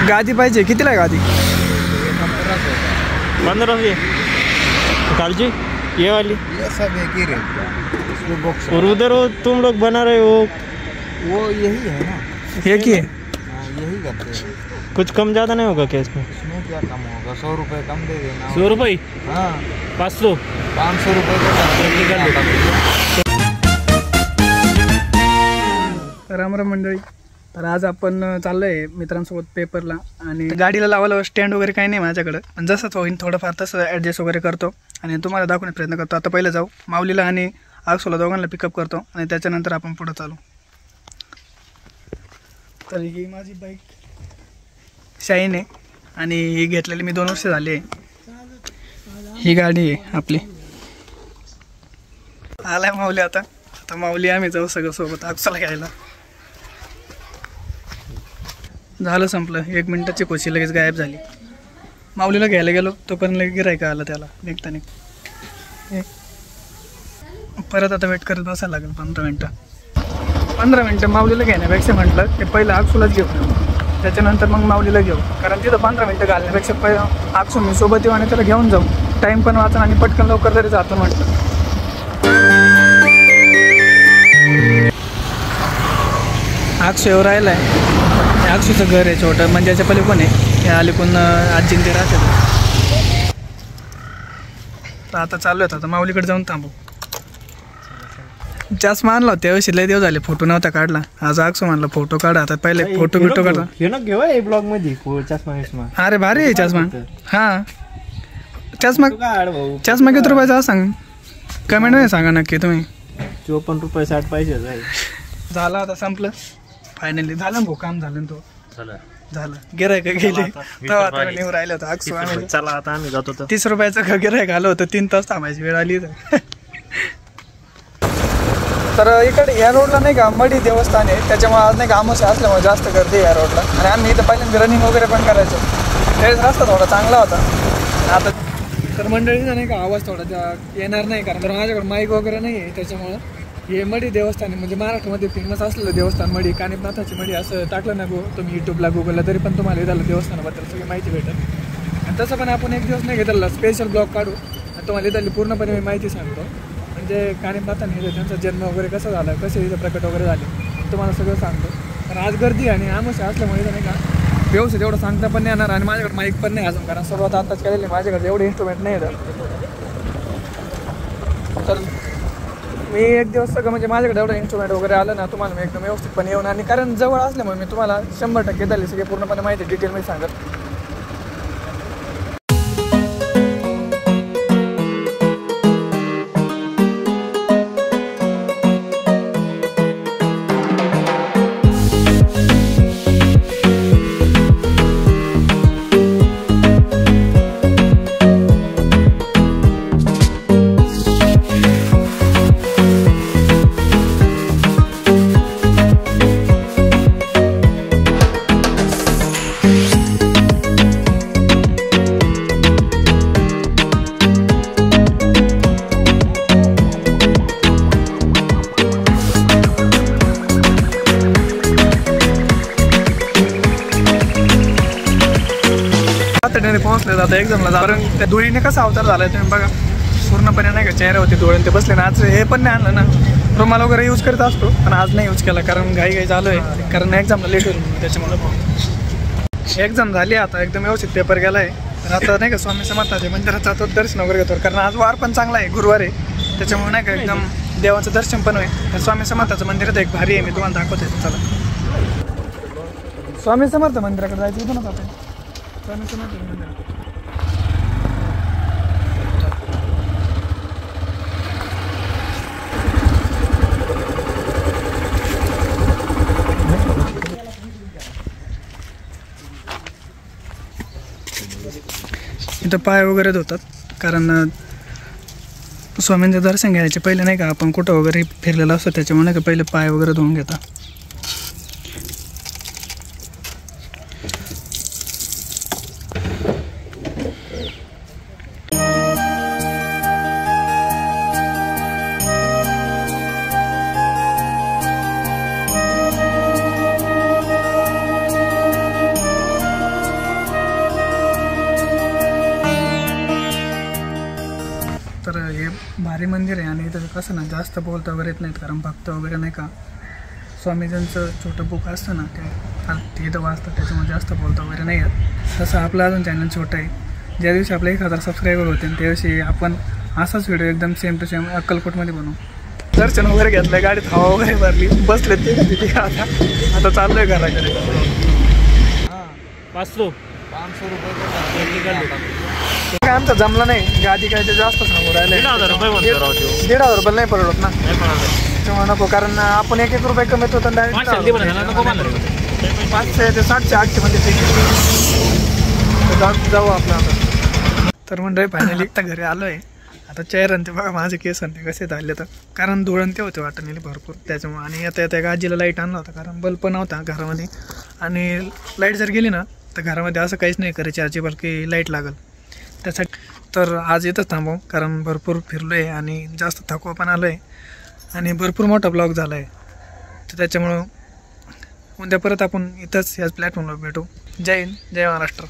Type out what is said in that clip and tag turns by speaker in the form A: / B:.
A: गादी पाहिजे. कितीला आहे गादी?
B: 1500. कालजी ये वाली
C: ये सब एक ही रेट का इसको बॉक्स.
B: और उधर वो तुम लोग बना रहे हो
C: वो यही है ना.
A: एक ही है.
C: यही करते हैं.
B: कुछ कम ज़्यादा नहीं होगा क्या इसमें?
C: इसमें क्या कम होगा? 100 रुपये कम दे देना.
B: 100 रुपये.
C: हाँ
B: 500.
C: 500 रुपये का.
A: राम राम मंडळी. तर आज आपण चाललो आहे मित्रांसोबत पेपरला आणि गाडीला लावायला स्टँड वगैरे काही नाही माझ्याकडं, पण जसंच होईन थोडंफार तसं ॲडजस्ट वगैरे करतो आणि तुम्हाला दाखवण्याचा प्रयत्न करतो. आता पहिलं जाऊ माऊलीला आणि आगसोला दोघांना पिकअप करतो आणि त्याच्यानंतर आपण पुढं चालू. तर ही माझी बाईक शाईन आहे आणि ही घेतलेली मी 2 वर्ष झाली आहे. ही गाडी आहे आपली. आलाय माऊली. आता माऊली आम्ही जाऊ सगळं सोबत आगसोला घ्यायला. झालं संपलं. 1 मिनिटाची कोशी लगेच गायब झाली. माऊलीला घ्यायला गेलो तोपर्यंत लगेच गिरायका आलं त्याला निघताना. परत आता वेट करत बसायला लागेल 15 मिनटं माऊलीला घेण्यापेक्षा म्हटलं ते पहिलं आगसूलाच घेऊ, त्याच्यानंतर मग माऊलीला घेऊ. कारण तिथं 15 मिनटं घालण्यापेक्षा पहिलं आगसू मी सोबत येऊ आणि त्याला घेऊन जाऊ. टाईम पण वाचा आणि पटकन लवकर तरी जातो म्हटलं. आगसू येऊ राहिला आहे. आगसूचं घर आहे छोटं, म्हणजे याच्या पहिले पण आहे. या अलीकून आजीन ते राहते. तर आता चालू आहेत. आता माऊलीकडे जाऊन थांबू. चष्मा आणला त्यावेळेस लय दिवस झाले फोटो नव्हता काढला. आज आगसू म्हणला फोटो काढा. आता पहिले फोटो बिटो काढा.
B: ब्लॉग मध्ये चष्मा.
A: अरे भारी आहे चष्मा. हां चष्मा किती रुपयाचा सांग कमेंट मध्ये सांगा नक्की तुम्ही.
B: 54 रुपये 60 पैसे
A: झालं. आता संपलं फायनली. झालं भाऊ काम झालं. तो झालं गिरायक गेले तेव्हा नेऊ राहिलं होतं आगसू. आम्ही
B: चला आता आम्ही जातो.
A: 30 रुपयाचं गिरायक आलं होतं. 3 तास थांबायची वेळ आली. तर इकडे या रोडला नाही का मडी देवस्थान आहे, त्याच्यामुळे आज नाही का अमावस्या असल्यामुळे जास्त गर्दी आहे या रोडला. आणि आम्ही इथं पहिल्यांदा रनिंग वगैरे पण करायचो. त्यावेळेस रस्ता थोडा चांगला होता. आता तर मंडळीचा नाही का आवाज थोडा येणार नाही कारण माझ्याकडे माईक वगैरे नाही आहे. त्याच्यामुळं हे मडी देवस्थान आहे, म्हणजे महाराष्ट्रामध्ये फेमस असलेलं देवस्थान मडी कानिपनाथाची मडी असं टाकलं ना तुम्ही यूट्यूबला गुगलला तरी पण तुम्हाला इथलं देवस्थानाबद्दल सगळी माहिती भेटेल. आणि तसं पण आपण एक दिवस नाही घेतलेला स्पेशल ब्लॉग काढू आणि तुम्हाला इथली पूर्णपणे मी माहिती सांगतो. म्हणजे कानिपनाथांनी त्यांचा जन्म वगैरे कसा झाला, कसे इथं प्रकट वगैरे झाले तुम्हाला सगळं सांगतो. तर आज गर्दी आणि अमावस्या असल्यामुळे नाही का व्यवस्थित एवढं सांगता पण नाही येणार. आणि माझ्याकडे माईक पण नाही अजून कारण सुरुवात आताच केलेली. माझ्याकडे एवढे इन्स्ट्रुमेंट नाही येतात. तर मी एक दिवस सगळं म्हणजे माझ्याकडे एवढं इन्स्ट्रुमेंट वगैरे आलं ना तुम्हाला मी एकदम व्यवस्थितपणे येऊन आणि कारण जवळ असल्यामुळे मी तुम्हाला 100% झाली सगळी पूर्णपणे माहिती डिटेलमध्ये सांगत. पोहोचले आता एक्झामला कारण त्या धुळीने कसा अवतार झालाय तुम्ही बघा. पूर्णपणे नाही का चेहऱ्यावरती धुळून ते बसले ना. आज हे पण नाही आणलं ना. रुमाल वगैरे यूज करत असतो पण आज नाही यूज केला कारण घाई झालो आहे कारण एक्झामला लेट होईल. त्याच्यामुळे एक्झाम झाली आता एकदम व्यवस्थित पेपर गेला आहे. तर आता नाही का स्वामी समर्थाचे मंदिरात जातो दर्शन वगैरे घेतो कारण आज वार पण चांगला आहे गुरुवार आहे. त्याच्यामुळे नाही का एकदम देवाचं दर्शन पण होईल. तर स्वामी समर्थाचं मंदिरात एक भारी आहे मी तुम्हाला दाखवते. चला स्वामी समर्थ मंदिराकडे जायचं होतं ना आपण. स्वामी समर्थ मंदिर इथं पाय वगैरे धुतात कारण स्वामींचं दर्शन घ्यायचे पहिले नाही का आपण कुठं वगैरे फिरलेलं असतं त्याच्यामुळे नाही का पहिले पाय वगैरे धुवून घेतात. कसं ना जास्त बोलता वगैरे येत नाहीत, कारण भक्त वगैरे नाही का स्वामीजींचं छोटं बुक असतं ना ते इथं वाचतं, त्याच्यामुळे जास्त बोलता वगैरे नाही येत. तसं आपलं अजून चॅनल छोटं आहे. ज्या दिवशी आपले 1000 सबस्क्रायबर होते त्या दिवशी आपण असाच व्हिडिओ एकदम सेम टू सेम अक्कलकोटमध्ये बनवू. दर्शन वगैरे घेतलं, गाडीत हवा वगैरे भरली, बसले ते का तिथे आता चाललो आहे घराकडे.
C: हाँ
B: वाचलो
C: 500 रुपये का
A: काय आमचं जमलं नाही, गाडी काय ते जास्त सांगू राहिले.
B: 1,500 रुपये म्हणतो राव त्यो.
A: 1,500 रुपये नाही परवडत ना,
B: नाही पळालं.
A: तेव्हा नको, कारण आपण 1-1 रुपये कमीत होतो डायरेक्ट
B: 500 म्हणा नको म्हणलं.
A: 500 ते 700 800 मध्ये जाऊ आपलं आता. तर मंडळी फायनली एकटा घरी आलो आहे. आता चेहऱ्यान ते बघा माझे केस ते कसे झाले तर, कारण धुळण ते होते वाटणीले भरपूर त्याच्यामुळे. आणि आता त्या आजीला लाईट आणला होता, कारण बल्ब पण नव्हता घरामध्ये, आणि लाईट जर गेली ना तर घरामध्ये असं काहीच नाही करायची आजी, बल्कि लाईट लागल त्यासाठी. तर आज इथंच थांबव, कारण भरपूर फिरलो आहे आणि जास्त थकवा पण आलो आहे आणि भरपूर मोठा ब्लॉग झाला आहे. तर त्याच्यामुळं उद्या परत आपण इथंच याच प्लॅटफॉर्मला भेटू. जय हिंद, जय महाराष्ट्र.